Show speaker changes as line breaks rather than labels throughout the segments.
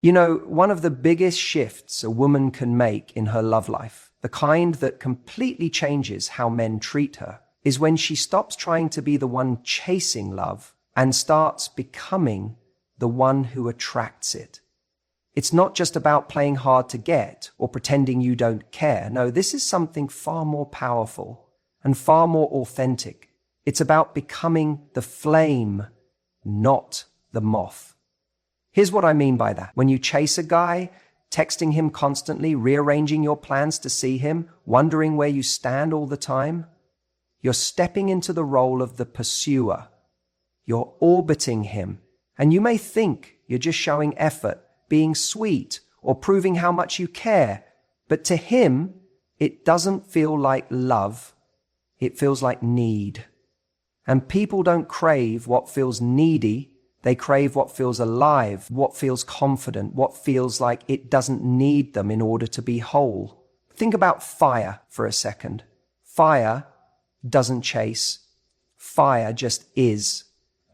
You know, one of the biggest shifts a woman can make in her love life, the kind that completely changes how men treat her, is when she stops trying to be the one chasing love and starts becoming the one who attracts it. It's not just about playing hard to get or pretending you don't care. No, this is something far more powerful and far more authentic. It's about becoming the flame, not the moth. Here's what I mean by that. When you chase a guy, texting him constantly, rearranging your plans to see him, wondering where you stand all the time, you're stepping into the role of the pursuer. You're orbiting him. And you may think you're just showing effort, being sweet, or proving how much you care. But to him, it doesn't feel like love. It feels like need. And people don't crave what feels needy. They crave what feels alive, what feels confident, what feels like it doesn't need them in order to be whole. Think about fire for a second. Fire doesn't chase. Fire just is.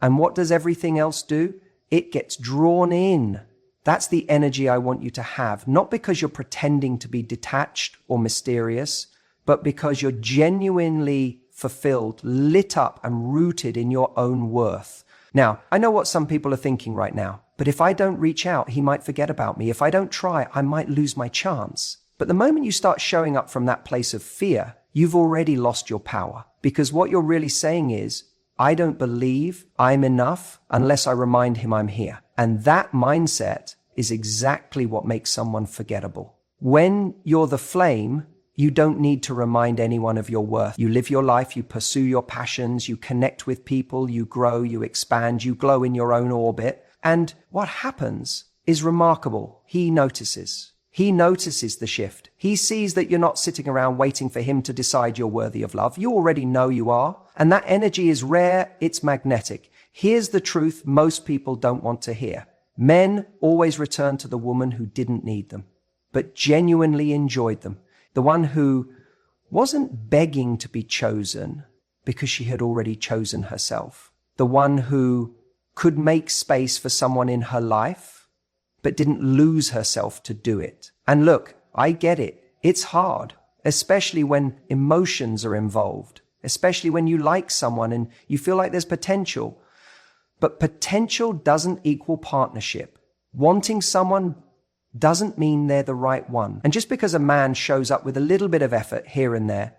And what does everything else do? It gets drawn in. That's the energy I want you to have, not because you're pretending to be detached or mysterious, but because you're genuinely fulfilled, lit up, and rooted in your own worth. Now, I know what some people are thinking right now, but if I don't reach out, he might forget about me. If I don't try, I might lose my chance. But the moment you start showing up from that place of fear, you've already lost your power. Because what you're really saying is, I don't believe I'm enough unless I remind him I'm here. And that mindset is exactly what makes someone forgettable. When you're the flame, you don't need to remind anyone of your worth. You live your life, you pursue your passions, you connect with people, you grow, you expand, you glow in your own orbit. And what happens is remarkable. He notices. He notices the shift. He sees that you're not sitting around waiting for him to decide you're worthy of love. You already know you are. And that energy is rare, it's magnetic. Here's the truth most people don't want to hear. Men always return to the woman who didn't need them, but genuinely enjoyed them. The one who wasn't begging to be chosen because she had already chosen herself. The one who could make space for someone in her life, but didn't lose herself to do it. And look, I get it. It's hard, especially when emotions are involved, especially when you like someone and you feel like there's potential. But potential doesn't equal partnership. Wanting someone doesn't mean they're the right one. And just because a man shows up with a little bit of effort here and there,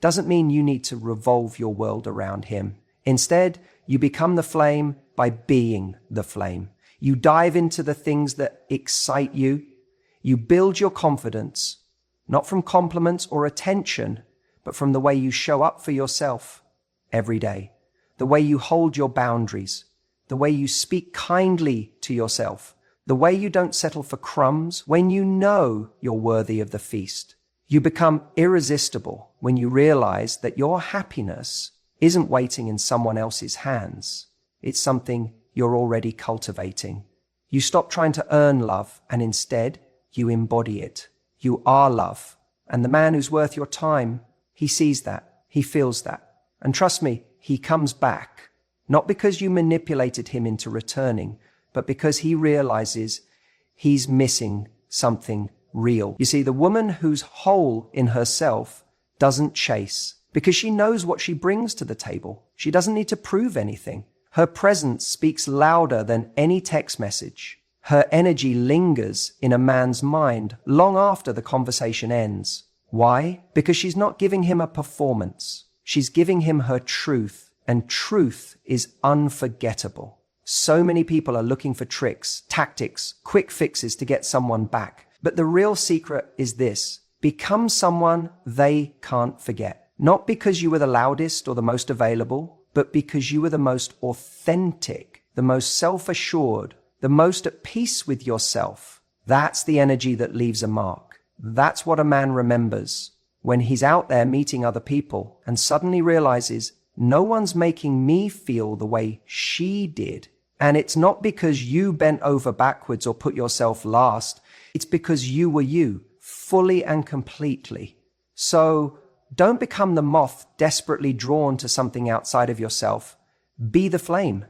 doesn't mean you need to revolve your world around him. Instead, you become the flame by being the flame. You dive into the things that excite you. You build your confidence, not from compliments or attention, but from the way you show up for yourself every day, the way you hold your boundaries, the way you speak kindly to yourself, the way you don't settle for crumbs when you know you're worthy of the feast. You become irresistible when you realize that your happiness isn't waiting in someone else's hands. It's something you're already cultivating. You stop trying to earn love and instead you embody it. You are love. And the man who's worth your time, he sees that. He feels that. And trust me, he comes back. Not because you manipulated him into returning, but because he realizes he's missing something real. You see, the woman who's whole in herself doesn't chase because she knows what she brings to the table. She doesn't need to prove anything. Her presence speaks louder than any text message. Her energy lingers in a man's mind long after the conversation ends. Why? Because she's not giving him a performance. She's giving him her truth, and truth is unforgettable. So many people are looking for tricks, tactics, quick fixes to get someone back. But the real secret is this: become someone they can't forget. Not because you were the loudest or the most available, but because you were the most authentic, the most self-assured, the most at peace with yourself. That's the energy that leaves a mark. That's what a man remembers when he's out there meeting other people and suddenly realizes no one's making me feel the way she did. And it's not because you bent over backwards or put yourself last. It's because you were you, fully and completely. So don't become the moth desperately drawn to something outside of yourself. Be the flame.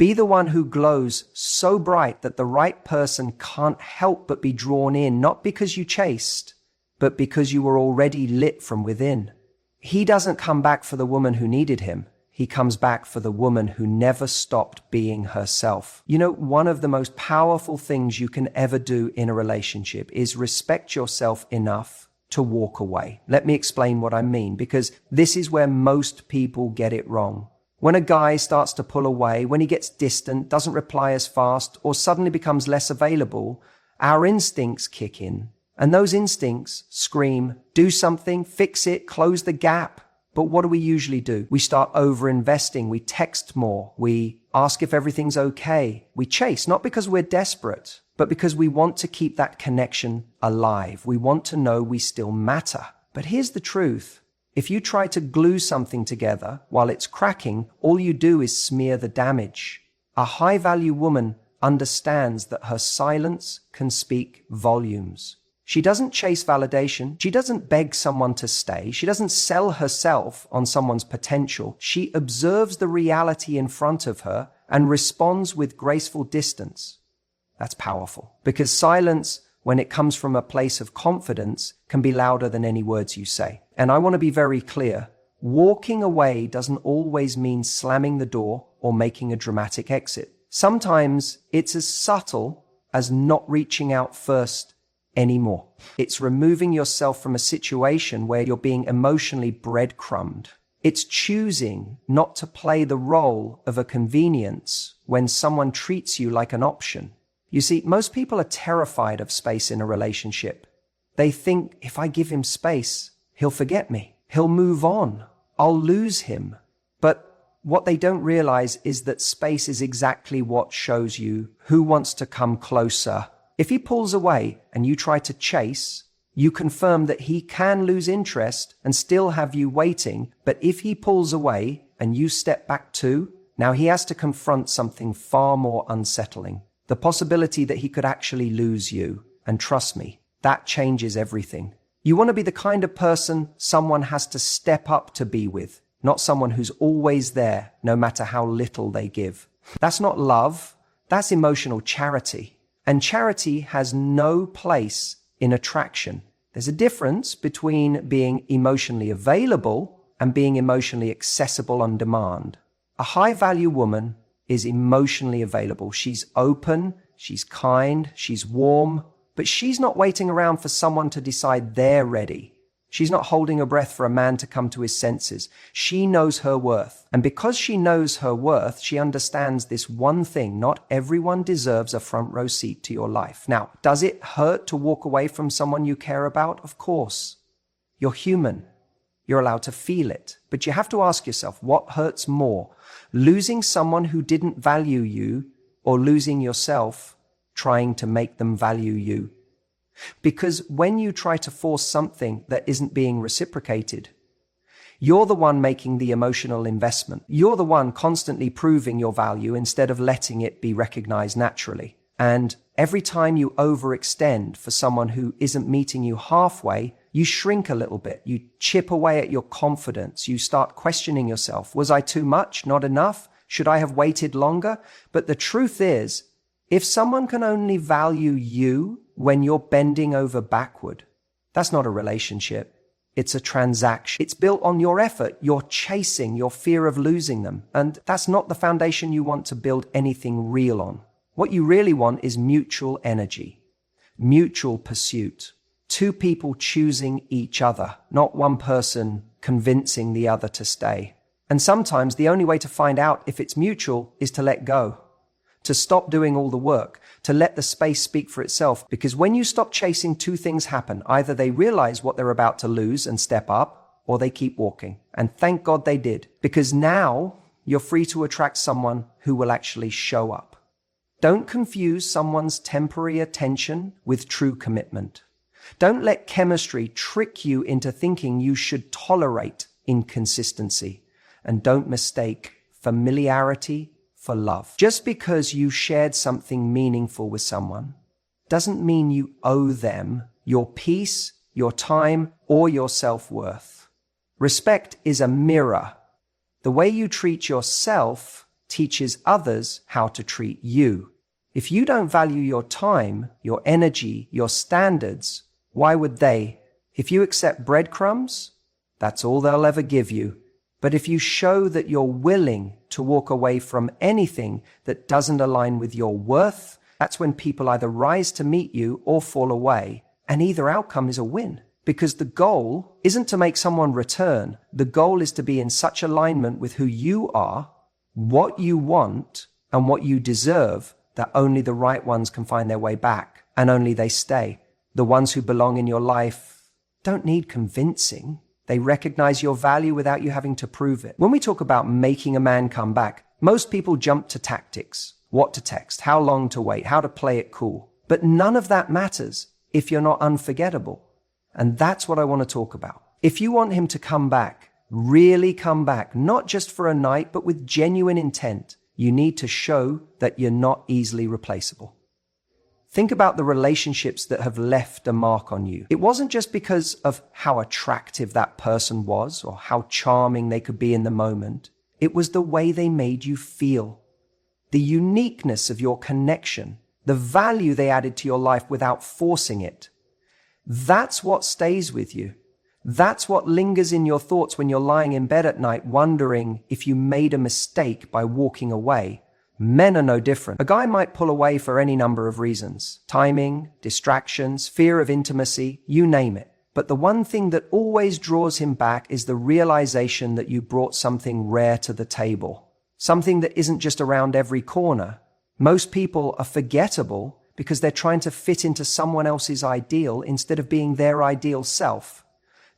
Be the one who glows so bright that the right person can't help but be drawn in, not because you chased, but because you were already lit from within. He doesn't come back for the woman who needed him. He comes back for the woman who never stopped being herself. You know, one of the most powerful things you can ever do in a relationship is respect yourself enough to walk away. Let me explain what I mean, because this is where most people get it wrong. When a guy starts to pull away, when he gets distant, doesn't reply as fast, or suddenly becomes less available, our instincts kick in. And those instincts scream, do something, fix it, close the gap. But what do we usually do? We start over-investing. We text more. We ask if everything's okay. We chase, not because we're desperate, but because we want to keep that connection alive. We want to know we still matter. But here's the truth. If you try to glue something together while it's cracking, all you do is smear the damage. A high-value woman understands that her silence can speak volumes. She doesn't chase validation. She doesn't beg someone to stay. She doesn't sell herself on someone's potential. She observes the reality in front of her and responds with graceful distance. That's powerful, because silence, when it comes from a place of confidence, can be louder than any words you say. And I want to be very clear. Walking away doesn't always mean slamming the door or making a dramatic exit. Sometimes it's as subtle as not reaching out first anymore. It's removing yourself from a situation where you're being emotionally breadcrumbed. It's choosing not to play the role of a convenience when someone treats you like an option. You see, most people are terrified of space in a relationship. They think, if I give him space, he'll forget me. He'll move on. I'll lose him. But what they don't realize is that space is exactly what shows you who wants to come closer. If he pulls away and you try to chase, you confirm that he can lose interest and still have you waiting. But if he pulls away and you step back too, now he has to confront something far more unsettling. The possibility that he could actually lose you. And trust me, that changes everything. You want to be the kind of person someone has to step up to be with, not someone who's always there, no matter how little they give. That's not love. That's emotional charity. And charity has no place in attraction. There's a difference between being emotionally available and being emotionally accessible on demand. A high-value woman is emotionally available. She's open, she's kind, she's warm, but she's not waiting around for someone to decide they're ready. She's not holding her breath for a man to come to his senses. She knows her worth. And because she knows her worth, she understands this one thing: not everyone deserves a front row seat to your life. Now, does it hurt to walk away from someone you care about? Of course. You're human. You're allowed to feel it. But you have to ask yourself, what hurts more? Losing someone who didn't value you, or losing yourself trying to make them value you? Because when you try to force something that isn't being reciprocated, you're the one making the emotional investment. You're the one constantly proving your value instead of letting it be recognized naturally. And every time you overextend for someone who isn't meeting you halfway, you shrink a little bit. You chip away at your confidence. You start questioning yourself. Was I too much? Not enough? Should I have waited longer? But the truth is, if someone can only value you when you're bending over backward, that's not a relationship. It's a transaction. It's built on your effort, your chasing, your fear of losing them. And that's not the foundation you want to build anything real on. What you really want is mutual energy, mutual pursuit, two people choosing each other, not one person convincing the other to stay. And sometimes the only way to find out if it's mutual is to let go, to stop doing all the work, to let the space speak for itself. Because when you stop chasing, two things happen. Either they realize what they're about to lose and step up, or they keep walking. And thank God they did, because now you're free to attract someone who will actually show up. Don't confuse someone's temporary attention with true commitment. Don't let chemistry trick you into thinking you should tolerate inconsistency. And don't mistake familiarity for love. Just because you shared something meaningful with someone doesn't mean you owe them your peace, your time, or your self-worth. Respect is a mirror. The way you treat yourself teaches others how to treat you. If you don't value your time, your energy, your standards, why would they? If you accept breadcrumbs, that's all they'll ever give you. But if you show that you're willing to walk away from anything that doesn't align with your worth, that's when people either rise to meet you or fall away. And either outcome is a win. Because the goal isn't to make someone return. The goal is to be in such alignment with who you are, what you want, and what you deserve, that only the right ones can find their way back, and only they stay. The ones who belong in your life don't need convincing. They recognize your value without you having to prove it. When we talk about making a man come back, most people jump to tactics. What to text, how long to wait, how to play it cool. But none of that matters if you're not unforgettable. And that's what I want to talk about. If you want him to come back, really come back, not just for a night, but with genuine intent, you need to show that you're not easily replaceable. Think about the relationships that have left a mark on you. It wasn't just because of how attractive that person was or how charming they could be in the moment. It was the way they made you feel. The uniqueness of your connection, the value they added to your life without forcing it. That's what stays with you. That's what lingers in your thoughts when you're lying in bed at night wondering if you made a mistake by walking away. Men are no different. A guy might pull away for any number of reasons. Timing, distractions, fear of intimacy, you name it. But the one thing that always draws him back is the realization that you brought something rare to the table. Something that isn't just around every corner. Most people are forgettable because they're trying to fit into someone else's ideal instead of being their ideal self.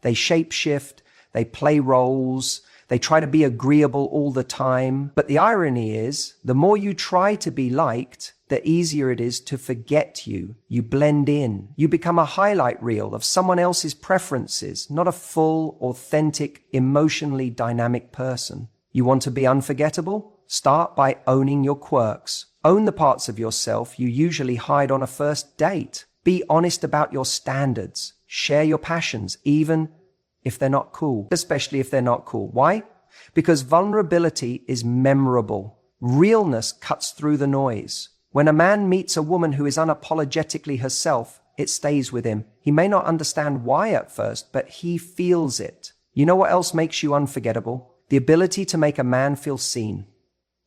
They shape-shift, they play roles, they try to be agreeable all the time. But the irony is, the more you try to be liked, the easier it is to forget you. You blend in. You become a highlight reel of someone else's preferences, not a full, authentic, emotionally dynamic person. You want to be unforgettable? Start by owning your quirks. Own the parts of yourself you usually hide on a first date. Be honest about your standards. Share your passions, even if they're not cool, especially if they're not cool. Why? Because vulnerability is memorable. Realness cuts through the noise. When a man meets a woman who is unapologetically herself, it stays with him. He may not understand why at first, but he feels it. You know what else makes you unforgettable? The ability to make a man feel seen.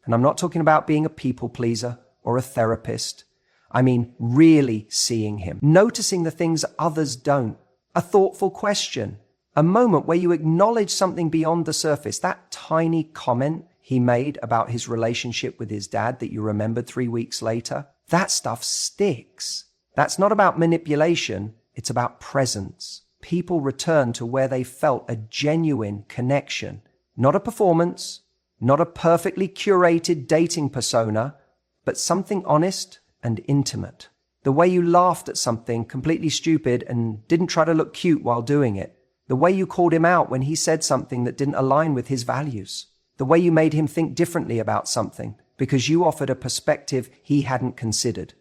And I'm not talking about being a people pleaser or a therapist. I mean, really seeing him, noticing the things others don't, a thoughtful question, a moment where you acknowledge something beyond the surface, that tiny comment he made about his relationship with his dad that you remembered 3 weeks later. That stuff sticks. That's not about manipulation. It's about presence. People return to where they felt a genuine connection, not a performance, not a perfectly curated dating persona, but something honest and intimate. The way you laughed at something completely stupid and didn't try to look cute while doing it. The way you called him out when he said something that didn't align with his values. The way you made him think differently about something because you offered a perspective he hadn't considered.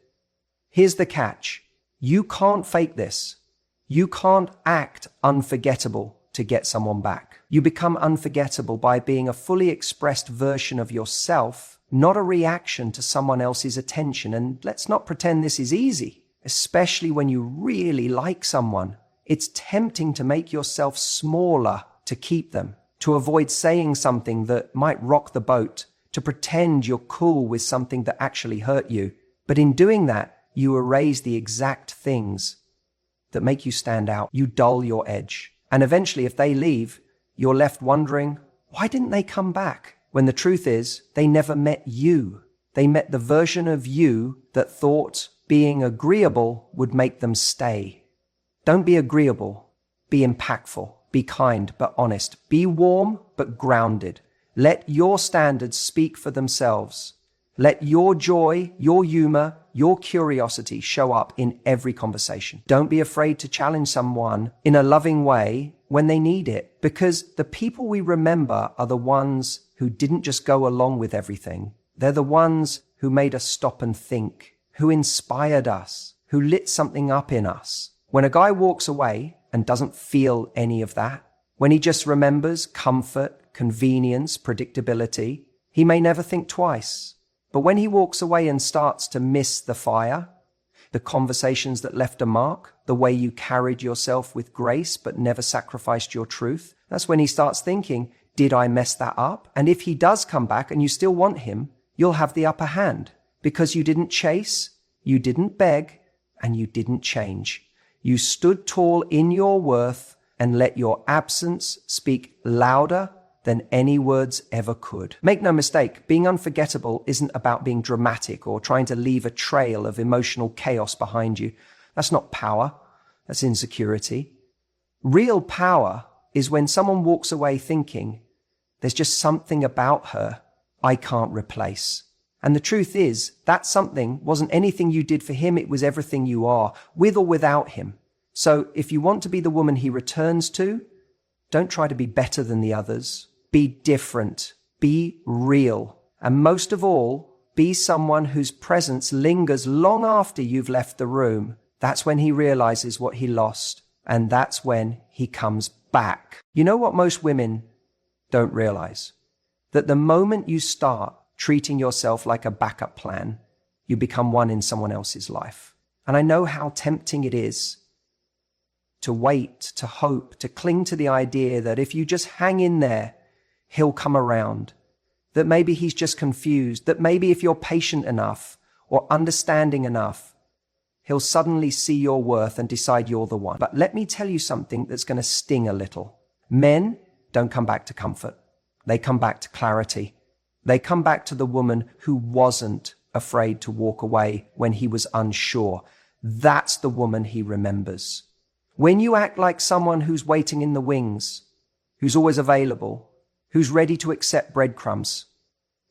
Here's the catch. You can't fake this. You can't act unforgettable to get someone back. You become unforgettable by being a fully expressed version of yourself, not a reaction to someone else's attention. And let's not pretend this is easy, especially when you really like someone. It's tempting to make yourself smaller to keep them, to avoid saying something that might rock the boat, to pretend you're cool with something that actually hurt you. But in doing that, you erase the exact things that make you stand out. You dull your edge. And eventually, if they leave, you're left wondering, why didn't they come back? When the truth is, they never met you. They met the version of you that thought being agreeable would make them stay. Don't be agreeable. Be impactful. Be kind but honest. Be warm but grounded. Let your standards speak for themselves. Let your joy, your humor, your curiosity show up in every conversation. Don't be afraid to challenge someone in a loving way when they need it, because the people we remember are the ones who didn't just go along with everything. They're the ones who made us stop and think, who inspired us, who lit something up in us. When a guy walks away and doesn't feel any of that, when he just remembers comfort, convenience, predictability, He may never think twice. But when he walks away and starts to miss the fire, the conversations that left a mark, the way you carried yourself with grace but never sacrificed your truth, that's when he starts thinking, did I mess that up? And if he does come back and you still want him, you'll have the upper hand because you didn't chase, you didn't beg, and you didn't change. You stood tall in your worth and let your absence speak louder than any words ever could. Make no mistake, being unforgettable isn't about being dramatic or trying to leave a trail of emotional chaos behind you. That's not power. That's insecurity. Real power is when someone walks away thinking, there's just something about her I can't replace. And the truth is, that something wasn't anything you did for him, it was everything you are, with or without him. So if you want to be the woman he returns to, don't try to be better than the others. Be different. Be real. And most of all, be someone whose presence lingers long after you've left the room. That's when he realizes what he lost. And that's when he comes back. You know what most women don't realize? That the moment you start treating yourself like a backup plan, you become one in someone else's life. And I know how tempting it is to wait, to hope, to cling to the idea that if you just hang in there, he'll come around, that maybe he's just confused, that maybe if you're patient enough or understanding enough, he'll suddenly see your worth and decide you're the one. But let me tell you something that's going to sting a little. Men don't come back to comfort. They come back to clarity. They come back to the woman who wasn't afraid to walk away when he was unsure. That's the woman he remembers. When you act like someone who's waiting in the wings, who's always available, who's ready to accept breadcrumbs,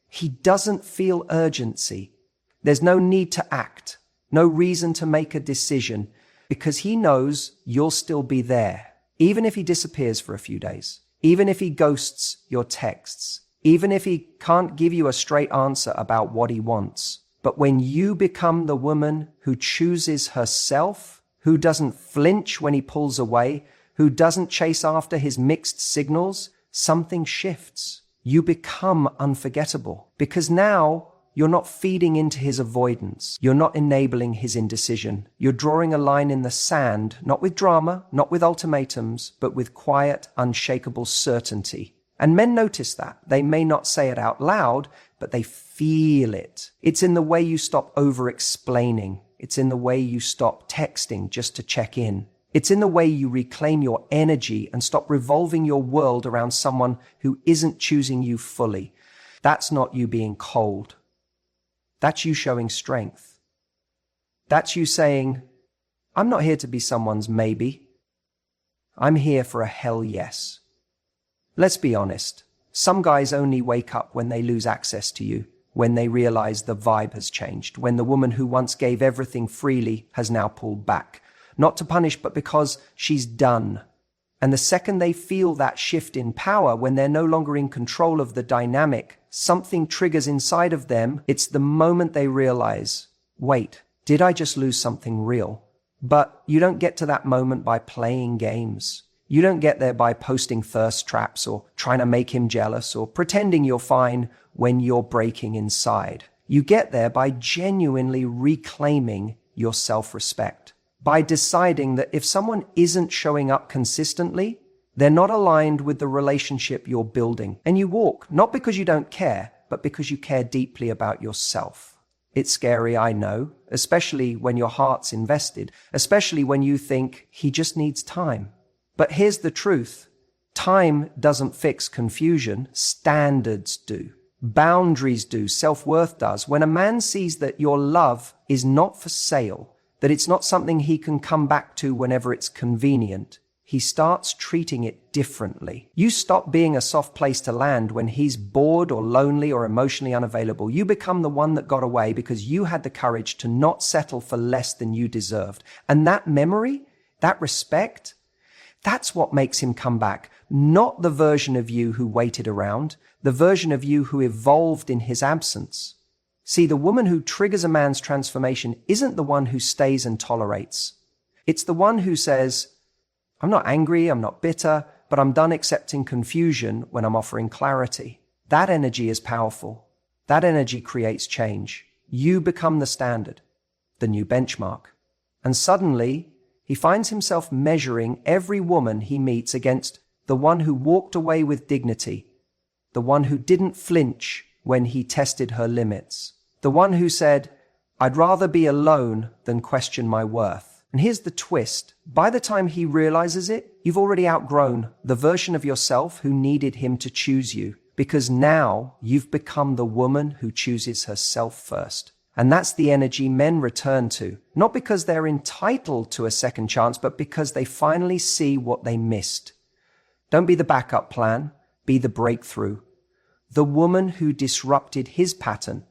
he doesn't feel urgency. There's no need to act, no reason to make a decision, because he knows you'll still be there, even if he disappears for a few days, even if he ghosts your texts, even if he can't give you a straight answer about what he wants. But when you become the woman who chooses herself, who doesn't flinch when he pulls away, who doesn't chase after his mixed signals, something shifts. You become unforgettable because now you're not feeding into his avoidance. You're not enabling his indecision. You're drawing a line in the sand, not with drama, not with ultimatums, but with quiet, unshakable certainty. And men notice that. They may not say it out loud, but they feel it. It's in the way you stop over-explaining. It's in the way you stop texting just to check in. It's in the way you reclaim your energy and stop revolving your world around someone who isn't choosing you fully. That's not you being cold. That's you showing strength. That's you saying, I'm not here to be someone's maybe. I'm here for a hell yes. Let's be honest. Some guys only wake up when they lose access to you, when they realize the vibe has changed, when the woman who once gave everything freely has now pulled back. Not to punish, but because she's done. And the second they feel that shift in power, when they're no longer in control of the dynamic, something triggers inside of them. It's the moment they realize, wait, did I just lose something real? But you don't get to that moment by playing games. You don't get there by posting thirst traps or trying to make him jealous or pretending you're fine when you're breaking inside. You get there by genuinely reclaiming your self-respect. By deciding that if someone isn't showing up consistently, they're not aligned with the relationship you're building. And you walk, not because you don't care, but because you care deeply about yourself. It's scary, I know, especially when your heart's invested, especially when you think he just needs time. But here's the truth. Time doesn't fix confusion. Standards do. Boundaries do. Self-worth does. When a man sees that your love is not for sale, that it's not something he can come back to whenever it's convenient, he starts treating it differently. You stop being a soft place to land when he's bored or lonely or emotionally unavailable. You become the one that got away because you had the courage to not settle for less than you deserved. And that memory, that respect, that's what makes him come back. Not the version of you who waited around, the version of you who evolved in his absence. See, the woman who triggers a man's transformation isn't the one who stays and tolerates. It's the one who says, I'm not angry, I'm not bitter, but I'm done accepting confusion when I'm offering clarity. That energy is powerful. That energy creates change. You become the standard, the new benchmark. And suddenly, he finds himself measuring every woman he meets against the one who walked away with dignity, the one who didn't flinch when he tested her limits, the one who said, "I'd rather be alone than question my worth." And here's the twist. By the time he realizes it, you've already outgrown the version of yourself who needed him to choose you, because now you've become the woman who chooses herself first. And that's the energy men return to, not because they're entitled to a second chance, but because they finally see what they missed. Don't be the backup plan, be the breakthrough. The woman who disrupted his pattern,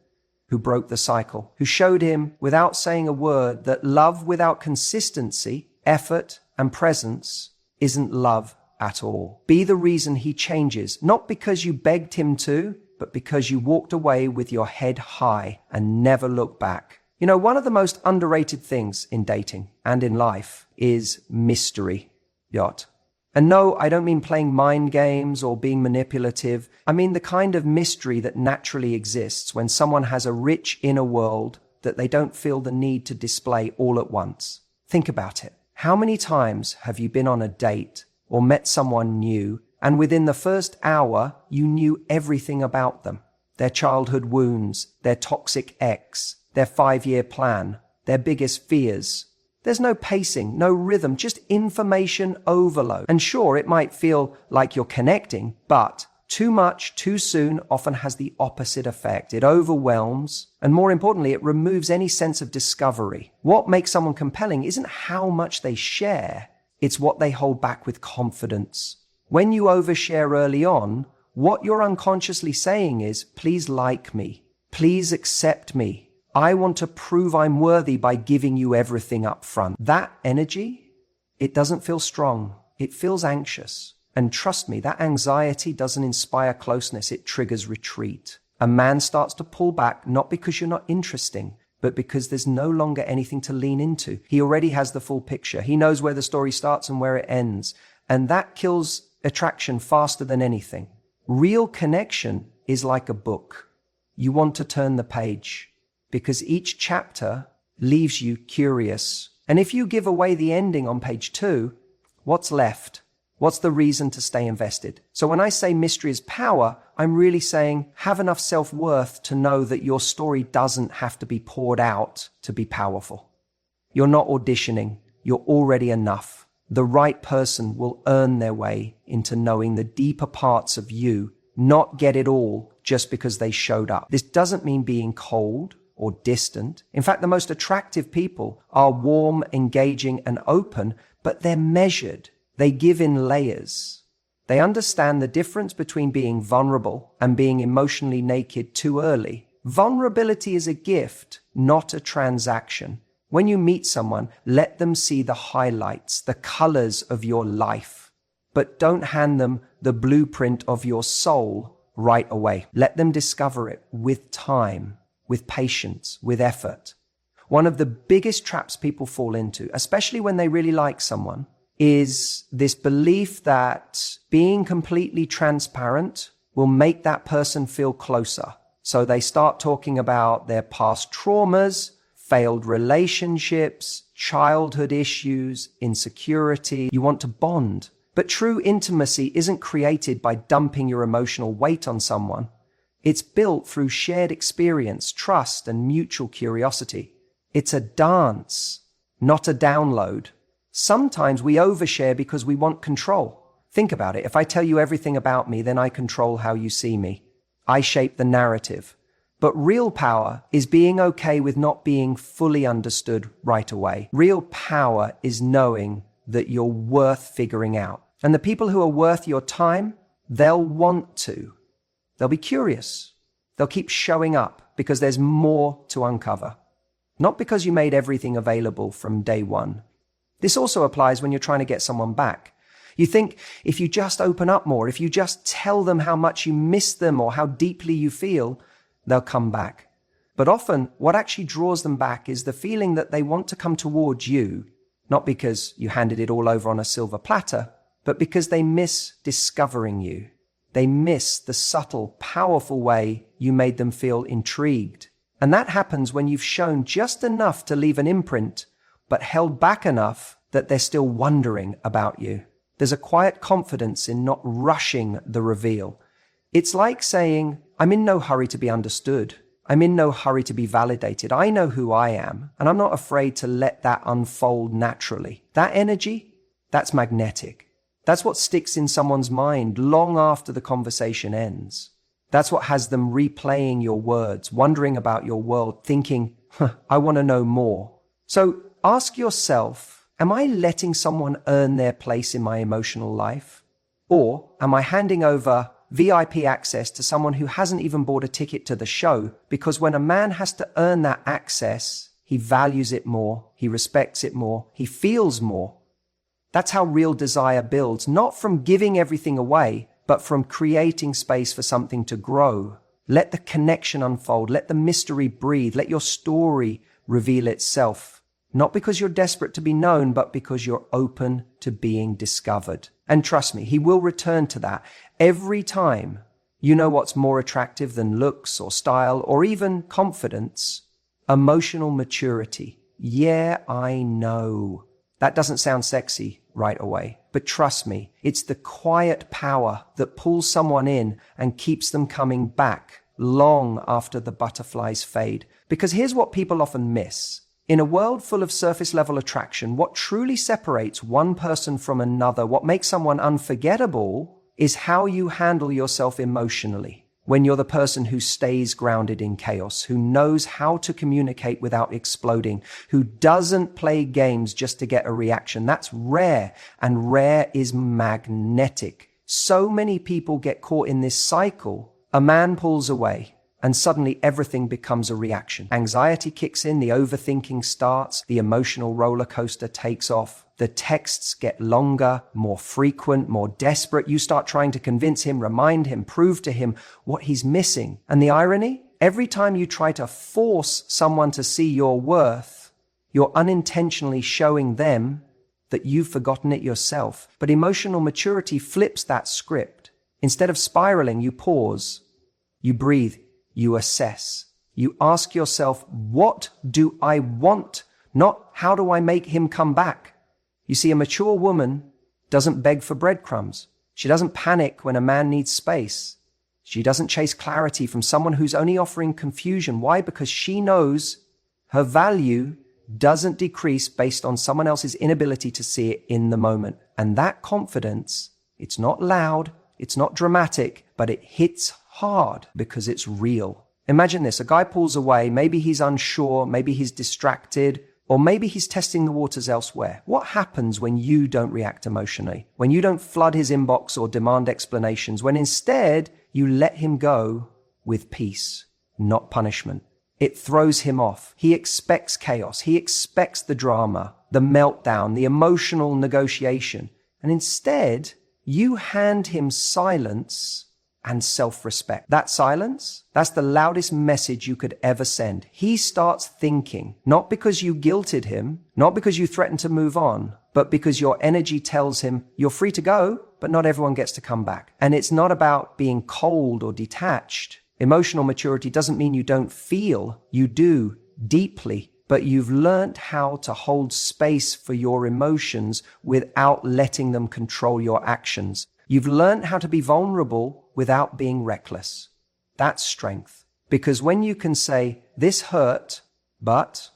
who broke the cycle, who showed him without saying a word that love without consistency, effort, and presence isn't love at all. Be the reason he changes, not because you begged him to, but because you walked away with your head high and never looked back. You know, one of the most underrated things in dating and in life is mystery, yacht. And no, I don't mean playing mind games or being manipulative. I mean the kind of mystery that naturally exists when someone has a rich inner world that they don't feel the need to display all at once. Think about it. How many times have you been on a date or met someone new, and within the first hour, you knew everything about them? Their childhood wounds, their toxic ex, their 5-year plan, their biggest fears. There's no pacing, no rhythm, just information overload. And sure, it might feel like you're connecting, but too much, too soon often has the opposite effect. It overwhelms, and more importantly, it removes any sense of discovery. What makes someone compelling isn't how much they share, it's what they hold back with confidence. When you overshare early on, what you're unconsciously saying is, please like me, please accept me. I want to prove I'm worthy by giving you everything up front. That energy, it doesn't feel strong. It feels anxious. And trust me, that anxiety doesn't inspire closeness. It triggers retreat. A man starts to pull back, not because you're not interesting, but because there's no longer anything to lean into. He already has the full picture. He knows where the story starts and where it ends. And that kills attraction faster than anything. Real connection is like a book. You want to turn the page, because each chapter leaves you curious. And if you give away the ending on page 2, what's left? What's the reason to stay invested? So when I say mystery is power, I'm really saying have enough self-worth to know that your story doesn't have to be poured out to be powerful. You're not auditioning. You're already enough. The right person will earn their way into knowing the deeper parts of you, not get it all just because they showed up. This doesn't mean being cold or distant. In fact, the most attractive people are warm, engaging, and open, but they're measured. They give in layers. They understand the difference between being vulnerable and being emotionally naked too early. Vulnerability is a gift, not a transaction. When you meet someone, let them see the highlights, the colors of your life, but don't hand them the blueprint of your soul right away. Let them discover it with time, with patience, with effort. One of the biggest traps people fall into, especially when they really like someone, is this belief that being completely transparent will make that person feel closer. So they start talking about their past traumas, failed relationships, childhood issues, insecurity. You want to bond. But true intimacy isn't created by dumping your emotional weight on someone. It's built through shared experience, trust, and mutual curiosity. It's a dance, not a download. Sometimes we overshare because we want control. Think about it. If I tell you everything about me, then I control how you see me. I shape the narrative. But real power is being okay with not being fully understood right away. Real power is knowing that you're worth figuring out. And the people who are worth your time, they'll want to. They'll be curious. They'll keep showing up because there's more to uncover. Not because you made everything available from day one. This also applies when you're trying to get someone back. You think if you just open up more, if you just tell them how much you miss them or how deeply you feel, they'll come back. But often what actually draws them back is the feeling that they want to come towards you, not because you handed it all over on a silver platter, but because they miss discovering you. They miss the subtle, powerful way you made them feel intrigued. And that happens when you've shown just enough to leave an imprint, but held back enough that they're still wondering about you. There's a quiet confidence in not rushing the reveal. It's like saying, I'm in no hurry to be understood. I'm in no hurry to be validated. I know who I am, and I'm not afraid to let that unfold naturally. That energy, that's magnetic. That's what sticks in someone's mind long after the conversation ends. That's what has them replaying your words, wondering about your world, thinking, I want to know more. So ask yourself, am I letting someone earn their place in my emotional life? Or am I handing over VIP access to someone who hasn't even bought a ticket to the show? Because when a man has to earn that access, he values it more, he respects it more, he feels more. That's how real desire builds, not from giving everything away, but from creating space for something to grow. Let the connection unfold, let the mystery breathe, let your story reveal itself. Not because you're desperate to be known, but because you're open to being discovered. And trust me, he will return to that every time. You know what's more attractive than looks or style or even confidence? Emotional maturity. Yeah, I know. That doesn't sound sexy right away, but trust me, it's the quiet power that pulls someone in and keeps them coming back long after the butterflies fade. Because here's what people often miss. In a world full of surface-level attraction, what truly separates one person from another, what makes someone unforgettable, is how you handle yourself emotionally. When you're the person who stays grounded in chaos, who knows how to communicate without exploding, who doesn't play games just to get a reaction. That's rare, and rare is magnetic. So many people get caught in this cycle. A man pulls away, and suddenly everything becomes a reaction. Anxiety kicks in, the overthinking starts, the emotional roller coaster takes off. The texts get longer, more frequent, more desperate. You start trying to convince him, remind him, prove to him what he's missing. And the irony? Every time you try to force someone to see your worth, you're unintentionally showing them that you've forgotten it yourself. But emotional maturity flips that script. Instead of spiraling, you pause, you breathe, you assess. You ask yourself, what do I want? Not how do I make him come back? You see, a mature woman doesn't beg for breadcrumbs. She doesn't panic when a man needs space. She doesn't chase clarity from someone who's only offering confusion. Why? Because she knows her value doesn't decrease based on someone else's inability to see it in the moment. And that confidence, it's not loud, it's not dramatic, but it hits hard because it's real. Imagine this, a guy pulls away, maybe he's unsure, maybe he's distracted, or maybe he's testing the waters elsewhere. What happens when you don't react emotionally? When you don't flood his inbox or demand explanations? When instead you let him go with peace, not punishment? It throws him off. He expects chaos. He expects the drama, the meltdown, the emotional negotiation. And instead, you hand him silence and self-respect. That silence, that's the loudest message you could ever send. He starts thinking, not because you guilted him, not because you threatened to move on, but because your energy tells him you're free to go, but not everyone gets to come back. And it's not about being cold or detached. Emotional maturity doesn't mean you don't feel. You do, deeply. But you've learned how to hold space for your emotions without letting them control your actions. You've learned how to be vulnerable without being reckless. That's strength. Because when you can say, this hurt, but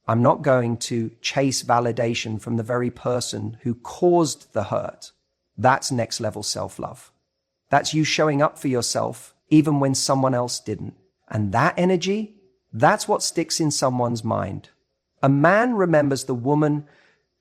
I'm not going to chase validation from the very person who caused the hurt, that's next level self-love. That's you showing up for yourself even when someone else didn't. And that energy, that's what sticks in someone's mind. A man remembers the woman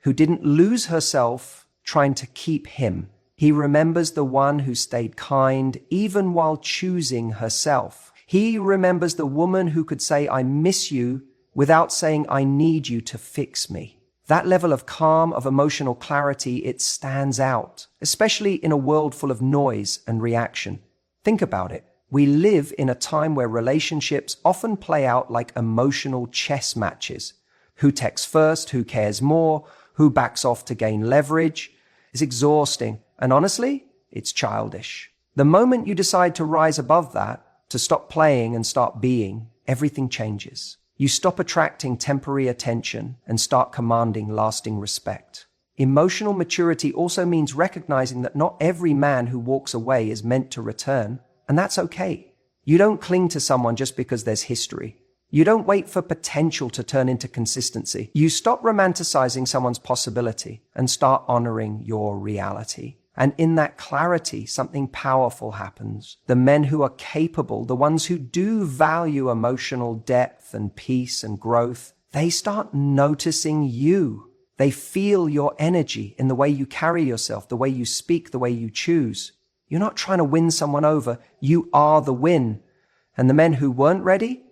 who didn't lose herself trying to keep him. He remembers the one who stayed kind even while choosing herself. He remembers the woman who could say, I miss you, without saying, I need you to fix me. That level of calm, of emotional clarity, it stands out, especially in a world full of noise and reaction. Think about it. We live in a time where relationships often play out like emotional chess matches. Who texts first? Who cares more? Who backs off to gain leverage? It's exhausting. And honestly, it's childish. The moment you decide to rise above that, to stop playing and start being, everything changes. You stop attracting temporary attention and start commanding lasting respect. Emotional maturity also means recognizing that not every man who walks away is meant to return, and that's okay. You don't cling to someone just because there's history. You don't wait for potential to turn into consistency. You stop romanticizing someone's possibility and start honoring your reality. And in that clarity, something powerful happens. The men who are capable, the ones who do value emotional depth and peace and growth, they start noticing you. They feel your energy in the way you carry yourself, the way you speak, the way you choose. You're not trying to win someone over. You are the win. And the men who weren't ready,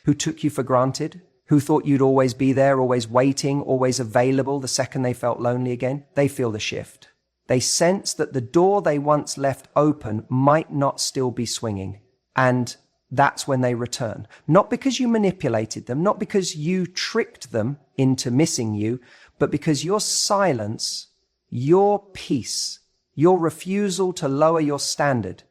who took you for granted, who thought you'd always be there, always waiting, always available the second they felt lonely again, they feel the shift. They sense that the door they once left open might not still be swinging. And that's when they return. Not because you manipulated them, not because you tricked them into missing you, but because your silence, your peace, your refusal to lower your standard,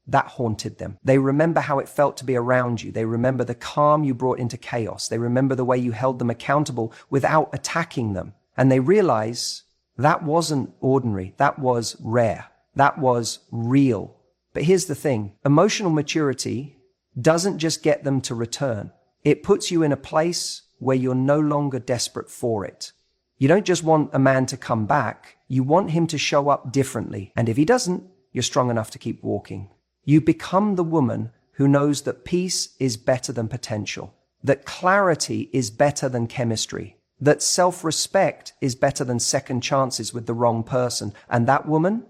that haunted them. They remember how it felt to be around you. They remember the calm you brought into chaos. They remember the way you held them accountable without attacking them. And they realize that wasn't ordinary. That was rare. That was real. But here's the thing. Emotional maturity doesn't just get them to return. It puts you in a place where you're no longer desperate for it. You don't just want a man to come back. You want him to show up differently. And if he doesn't, you're strong enough to keep walking. You become the woman who knows that peace is better than potential, that clarity is better than chemistry, that self-respect is better than second chances with the wrong person. And that woman,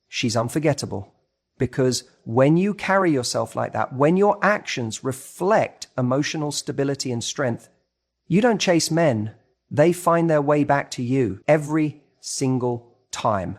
she's unforgettable. Because when you carry yourself like that, when your actions reflect emotional stability and strength, you don't chase men. They find their way back to you every single time.